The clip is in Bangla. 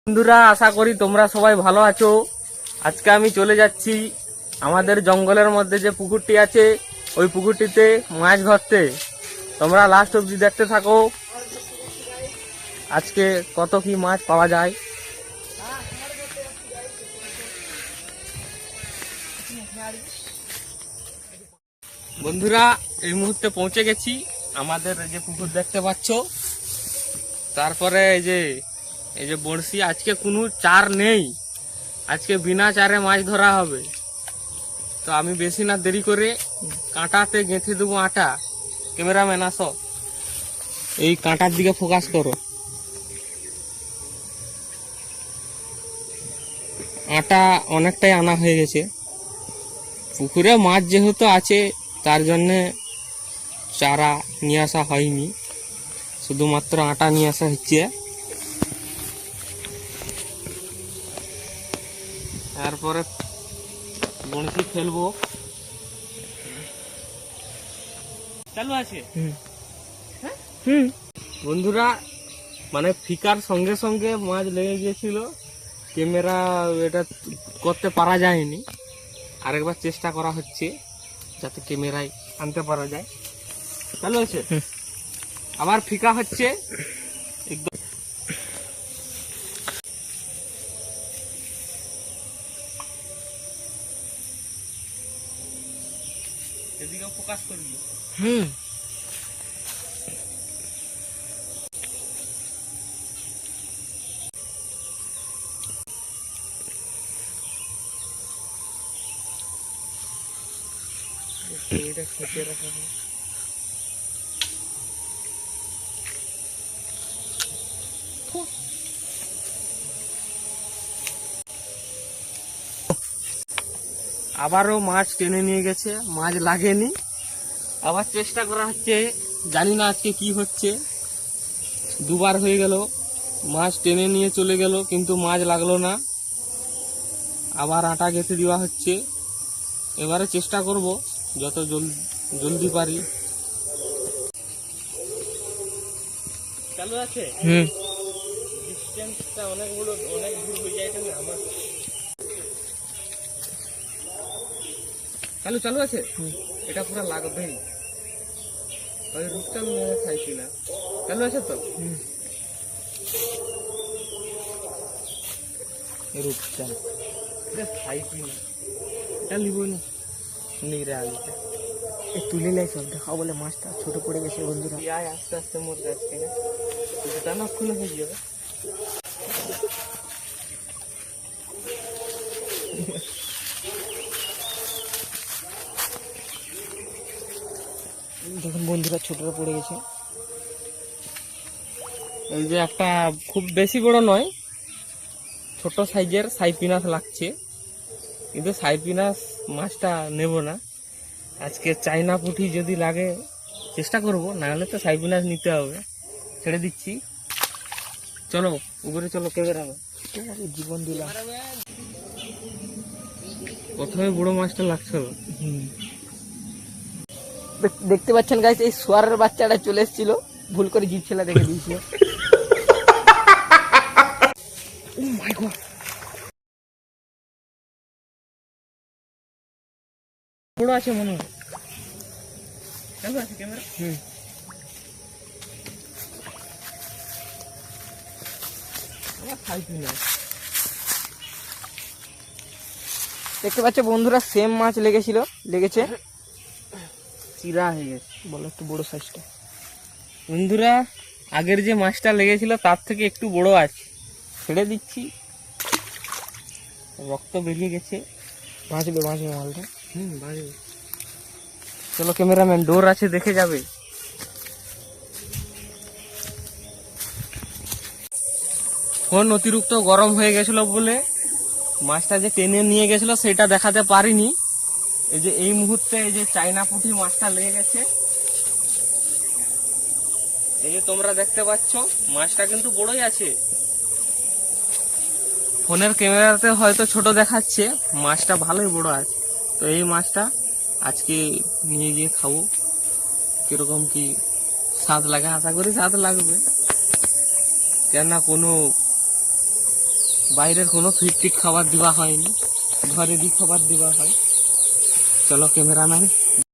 বন্ধুরা, আশা করি তোমরা সবাই ভালো আছো। আজকে আমি চলে যাচ্ছি আমাদের জঙ্গলের মধ্যে যে পুকুরটি আছে ওই পুকুরটিতে মাছ ধরতে। তোমরা লাস্ট অবধি দেখতে থাকো আজকে কত কি মাছ পাওয়া যায়। বন্ধুরা, এই মুহূর্তে পৌঁছে গেছি আমাদের যে পুকুর দেখতে পাচ্ছ। তারপরে এই যে বড়শি, আজকে কোনো চার নেই, আজকে বিনা চারে মাছ ধরা হবে। তো আমি বেশি না দেরি করে কাঁটাতে গেঁথে দেবো আটা। ক্যামেরাম্যান আসো, এই কাঁটার দিকে ফোকাস করো। আটা অনেকটাই আনা হয়ে গেছে। পুকুরে মাছ যেহেতু আছে তার জন্যে চারা নিয়ে আসা হয়নি, শুধুমাত্র আটা নিয়ে আসা হচ্ছে। তারপরে বড়শি ফেলবো। চালু আছে বন্ধুরা, মানে ফিকার সঙ্গে সঙ্গে মাছ লেগে গিয়েছিল, ক্যামেরা এটা করতে পারা যায়নি। আরেকবার চেষ্টা করা হচ্ছে যাতে ক্যামেরায় আনতে পারা যায়। চালু আছে, আবার ফিকা হচ্ছে একদম। এদিকে ফোকাস করবি। এটা খেতে রাখা হয়। আবারও মাছ টেনে নিয়ে গেছে, মাছ লাগেনি। আবার চেষ্টা করা হচ্ছে, জানি না আজকে কি হচ্ছে। দুবার হয়ে গেল, মাছ টেনে নিয়ে চলে গেল কিন্তু মাছ লাগলো না। আবার আটা গেঁথে দেওয়া হচ্ছে। এবারে চেষ্টা করব যত জলদি পারি। চালু আছে, ডিস্টেন্সটা অনেক দূর হয়ে যায় না আমার। চালু আছে, এটা পুরো লাগবেই। ওই রূপটা আমি খাইছি না। চালু আছে তো রূপটা, এটা খাইছি না, এটা লিব না নিরে আলুটা তুলে লাই সব দেখাও বলে মাছটা ছোট পড়ে গেছে। বন্ধুরা, আস্তে আস্তে মোর গাছ থেকে টানা খুলে হয়ে যাবে। দেখুন বন্ধুরা, ছোটটা পড়ে গেছে। এই যে একটা খুব বেশি বড় নয়, ছোট সাইজের সাইপিনাস লাগছে, কিন্তু সাইপিনাস মাছটা নেব না আজকে। চাইনা পুঁটি যদি লাগে চেষ্টা করব, না হলে তো সাইপিনাস নিতে হবে। ছেড়ে দিচ্ছি, চলো উপরে চলো। ক্যামেরাম্যান জীবন দিলাম। প্রথমে বড় মাছটা লাগছিল। দেখতে পাচ্ছেন গাইস, এই সোয়ারের বাচ্চাটা চলে এসেছিল, ভুল করে জিভ ছেলা দেখে দিয়েছিল। ও মাই গড, বড় আছে মনে হয়। চালু আছে ক্যামেরা। দেখতে পাচ্ছ বন্ধুরা, সেম মাছ লেগেছে, চিরা হয়ে গেছে। বলো একটু বড় সাইজটা। বন্ধুরা, আগের যে মাছটা লেগেছিল তার থেকে একটু বড় আছে। ছেড়ে দিচ্ছি, রক্ত বেরিয়ে গেছে। বাঁচবে মালটা। বাঁচবে। চলো ক্যামেরাম্যান, ডোর আছে, দেখে যাবে। ফোন অতিরিক্ত গরম হয়ে গেছিল বলে মাছটা যে টেনে নিয়ে গেছিল সেটা দেখাতে পারিনি। এই যে এই মুহূর্তে এই যে চাইনা পুঁটি মাছটা লেগে গেছে। এই যে তোমরা দেখতে পাচ্ছ, মাছটা কিন্তু বড়ই আছে। ফোনের ক্যামেরাতে হয়তো ছোট দেখাচ্ছে, মাছটা ভালোই বড় আছে। তো এই মাছটা আজকে নিয়ে গিয়ে খাবো। কিরকম কি স্বাদ লাগে, আশা করি স্বাদ লাগবে, কেননা কোনো বাইরের কোনো ফিট টিট খাবার দেওয়া হয়নি, ঘরেরই খাবার দেওয়া হয়। চলো ক্যামেরাম্যান